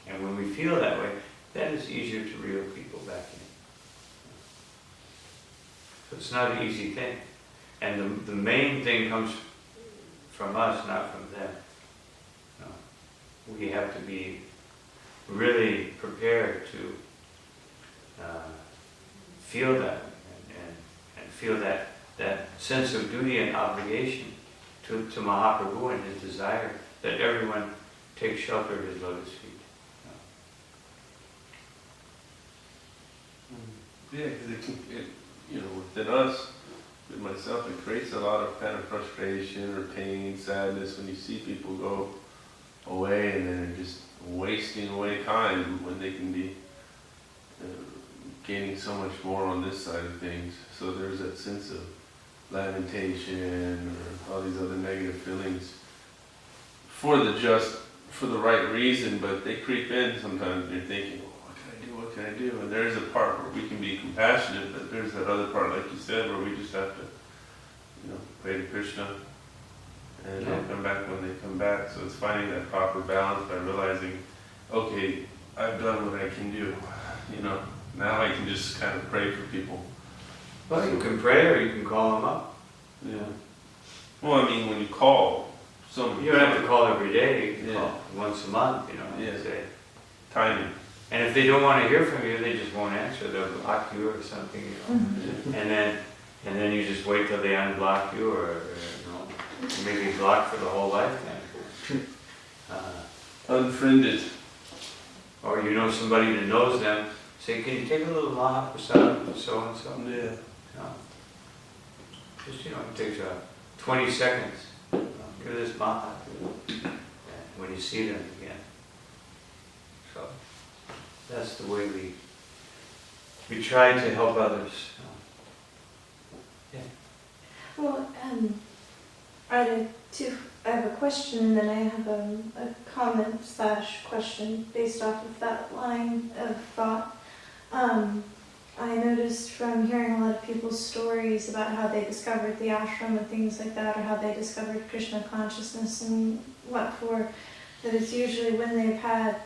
And when we feel that way, then it's easier to reel people back in. So it's not an easy thing. And the main thing comes from us, not from them. We have to be really prepared to feel that and feel that sense of duty and obligation to Mahaprabhu and his desire that everyone take shelter of his lotus feet. Yeah, because within us, with myself, it creates a lot of kind of frustration or pain, sadness when you see people go away and then they're just wasting away time when they can be gaining so much more on this side of things. So there's that sense of lamentation or all these other negative feelings for the right reason, but they creep in sometimes and you're thinking, what can I do? And there's a part where we can be compassionate, but there's that other part, like you said, where we just have to, pray to Krishna, and they'll come back when they come back. So it's finding that proper balance by realizing, okay, I've done what I can do. Now I can just kind of pray for people. Well, you can pray or you can call them up. Yeah. Well, I mean, when you call someone, you don't have to call every day. You can call once a month. Yeah. Say. Timing. And if they don't want to hear from you, they just won't answer. They'll block you or something, And then you just wait till they unblock you, or you may be blocked for the whole lifetime. Unfriended. Or somebody that knows them. Say, can you take a little Mahaprasad with so and so? Yeah. Just it takes 20 seconds. Give this Maha. And when you see them again. So that's the way we try to help others. Yeah. Well, I have a question and then I have a comment / question based off of that line of thought. I noticed from hearing a lot of people's stories about how they discovered the ashram and things like that, or how they discovered Krishna consciousness and what for, that it's usually when they've had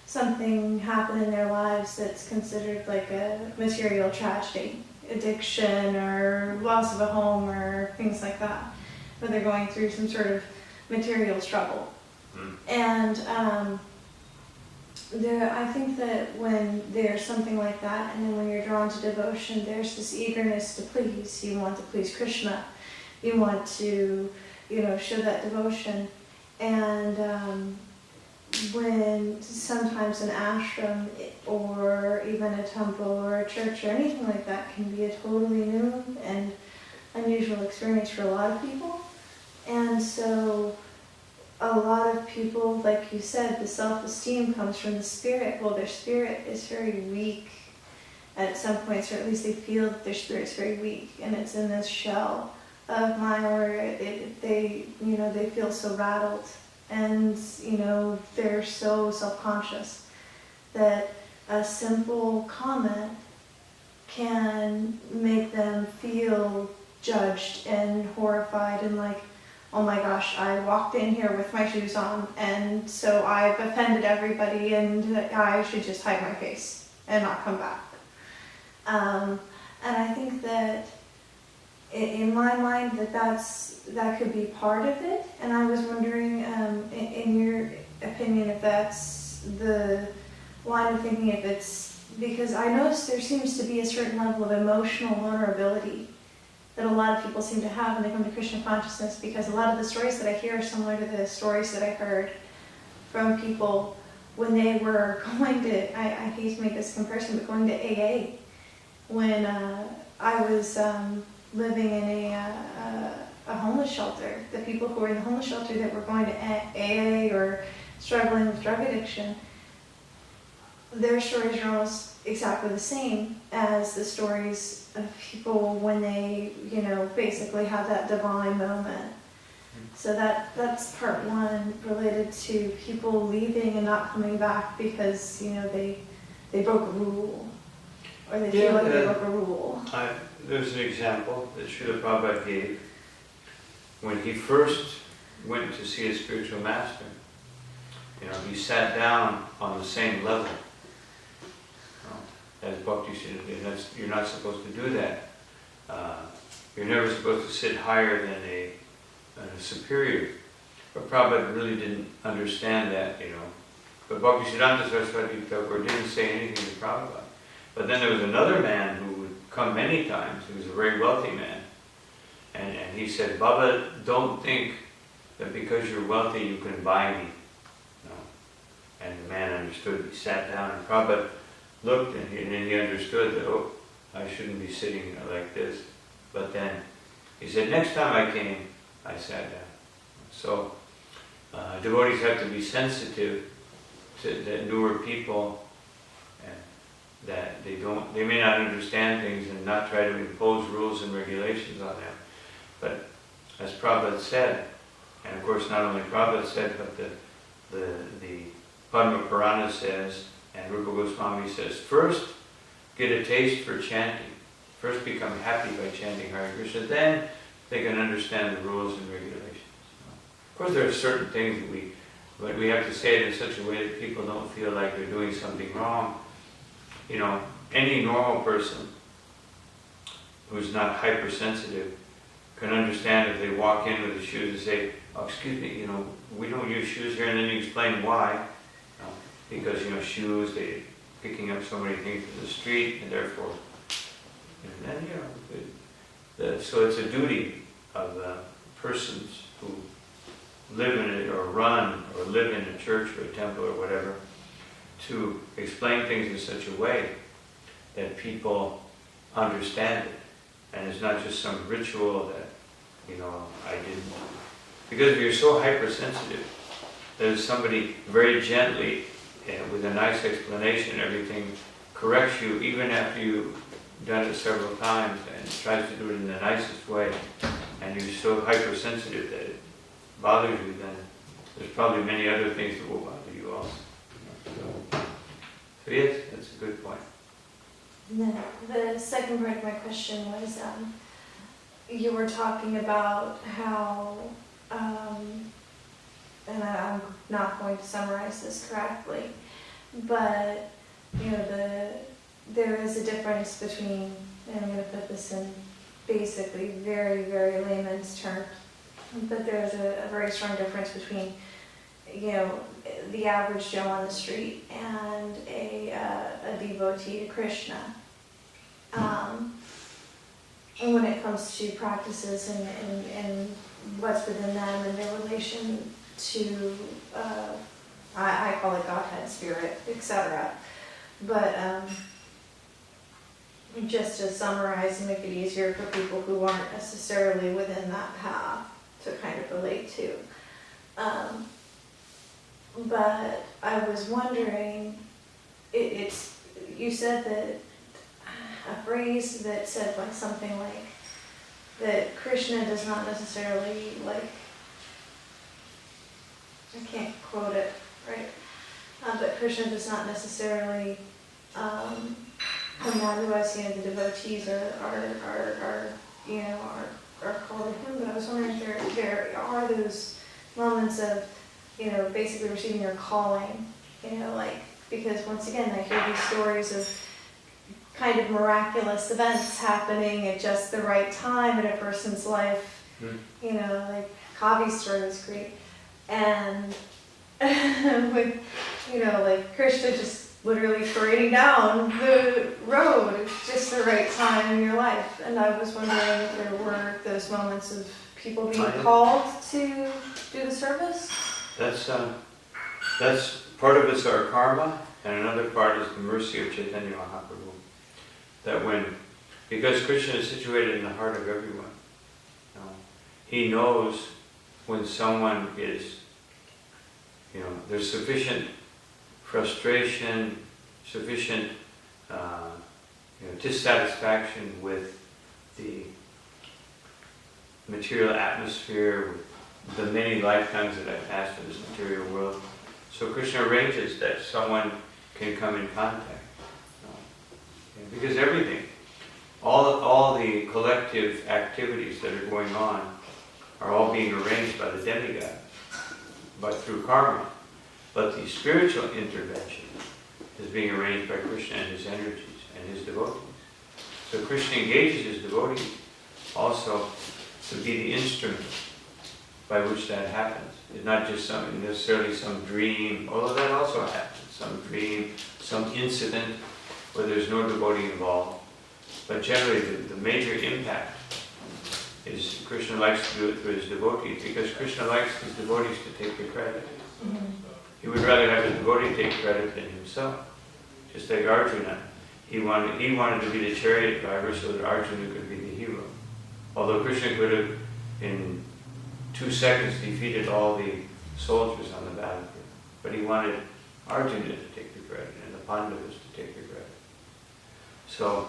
something happen in their lives that's considered like a material tragedy, addiction or loss of a home or things like that, where they're going through some sort of material struggle. And I think that when there's something like that, and then when you're drawn to devotion, there's this eagerness to please. You want to please Krishna. You want to, show that devotion. And when sometimes an ashram or even a temple or a church or anything like that can be a totally new and unusual experience for a lot of people. And so a lot of people, like you said, the self-esteem comes from the spirit. Well, their spirit is very weak at some points, or at least they feel that their spirit's very weak, and it's in this shell of mine where they feel so rattled, and they're so self-conscious that a simple comment can make them feel judged and horrified and like, oh my gosh, I walked in here with my shoes on, and so I've offended everybody, and I should just hide my face and not come back. And I think that in my mind that could be part of it, and I was wondering, in your opinion, if that's the line of thinking, if it's, because I noticed there seems to be a certain level of emotional vulnerability that a lot of people seem to have when they come to Krishna consciousness, because a lot of the stories that I hear are similar to the stories that I heard from people when they were going to, I hate to make this comparison, but going to AA. When I was living in a homeless shelter, the people who were in the homeless shelter that were going to AA or struggling with drug addiction, their stories are almost exactly the same as the stories of people when they, basically have that divine moment. So that's part one, related to people leaving and not coming back because, they broke a rule, or they feel like they broke a rule. There's an example that Srila Prabhupada gave. When he first went to see his spiritual master, he sat down on the same level as Bhakti Siddhanta. You're not supposed to do that. You're never supposed to sit higher than a superior. But Prabhupada really didn't understand that, But Bhakti Siddhanta Saraswati Thakur didn't say anything to Prabhupada. But then there was another man who would come many times. He was a very wealthy man. And he said, Baba, don't think that because you're wealthy you can buy me. No. And the man understood. He sat down, and Prabhupada looked, and then he understood that, I shouldn't be sitting like this. But then he said, next time I came, I sat down. So devotees have to be sensitive to the newer people, and that they may not understand things, and not try to impose rules and regulations on them. But as Prabhupada said, and of course not only Prabhupada said, but the Padma Purana says, and Rupa Goswami says, first get a taste for chanting. First become happy by chanting Hare Krishna, then they can understand the rules and regulations. Of course there are certain things but we have to say it in such a way that people don't feel like they're doing something wrong. Any normal person who's not hypersensitive can understand if they walk in with the shoes and say, excuse me, we don't use shoes here, and then you explain why. Because, shoes, they're picking up so many things from the street, and therefore, and then, so it's a duty of persons who live in it, or run, or live in a church or a temple or whatever, to explain things in such a way that people understand it. And it's not just some ritual that, I didn't. Because if you're so hypersensitive, that if somebody very gently with a nice explanation, everything corrects you even after you've done it several times and tries to do it in the nicest way, and you're so hypersensitive that it bothers you, then there's probably many other things that will bother you also. So yes, that's a good point. And then the second part of my question was, you were talking about how, and I'm not going to summarize this correctly, but there is a difference between, and I'm going to put this in basically very, very layman's terms, but there's a very strong difference between, the average Joe on the street and a devotee to Krishna. When it comes to practices and what's within them and their relation to, I call it Godhead, Spirit, etc. But just to summarize and make it easier for people who aren't necessarily within that path to kind of relate to. But I was wondering, you said that a phrase that said like something like that Krishna does not necessarily like, I can't quote it right, but Krishna does not necessarily come down to us. The devotees are called to him. But I was wondering if there are those moments of basically receiving your calling, because once again I hear these stories of kind of miraculous events happening at just the right time in a person's life. Like Kavi's story was great, and with like Krishna just literally parading down the road at just the right time in your life. And I was wondering if there were those moments of people being called to do the service. That's part of it's our karma, and another part is the mercy of Chaitanya Mahaprabhu. That because Krishna is situated in the heart of everyone, he knows when someone is, there's sufficient frustration, sufficient dissatisfaction with the material atmosphere, with the many lifetimes that I've passed in this material world. So Krishna arranges that someone can come in contact. Because everything, all the collective activities that are going on are all being arranged by the demigod, but through karma. But the spiritual intervention is being arranged by Krishna and his energies and his devotees. So Krishna engages his devotees also to be the instrument by which that happens. It's not just necessarily some dream, although that also happens, some dream, some incident where there's no devotee involved. But generally the major impact is Krishna likes to do it through his devotees, because Krishna likes his devotees to take the credit. He would rather have his devotee take credit than himself. Just like Arjuna. He wanted to be the chariot driver so that Arjuna could be the hero. Although Krishna could have, in 2 seconds, defeated all the soldiers on the battlefield. But he wanted Arjuna to take the credit and the Pandavas to take the credit. So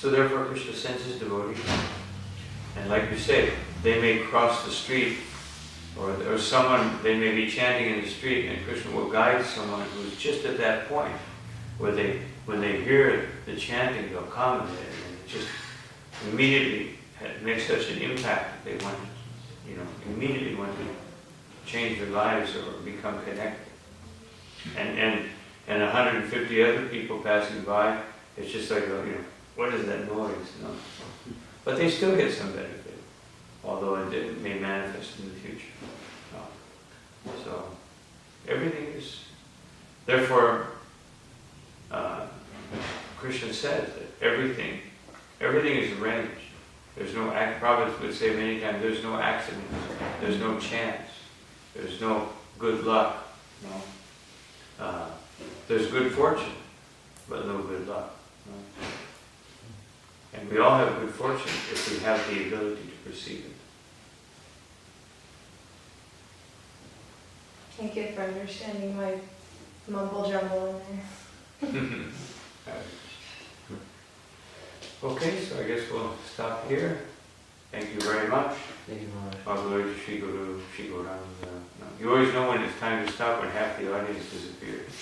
therefore Krishna sends his devotees. And like you say, they may cross the street, or someone, they may be chanting in the street, and Krishna will guide someone who's just at that point where when they hear the chanting, they'll come and it just immediately makes such an impact that they want to, immediately want to change their lives or become connected. And 150 other people passing by, it's just like, what is that noise? But they still get some benefit, although it may manifest in the future. So everything is, therefore, Krishna says that everything is arranged. There's no Prabhupada would say many times, there's no accident, there's no chance, there's no good luck. There's good fortune, but no good luck. And we all have good fortune if we have the ability to perceive it. Thank you for understanding my mumble jumble in there. Okay, so I guess we'll stop here. Thank you very much. Thank you very much. Bhagavad Shri Guru, Shri Gauranga. No. You always know when it's time to stop when half the audience disappears.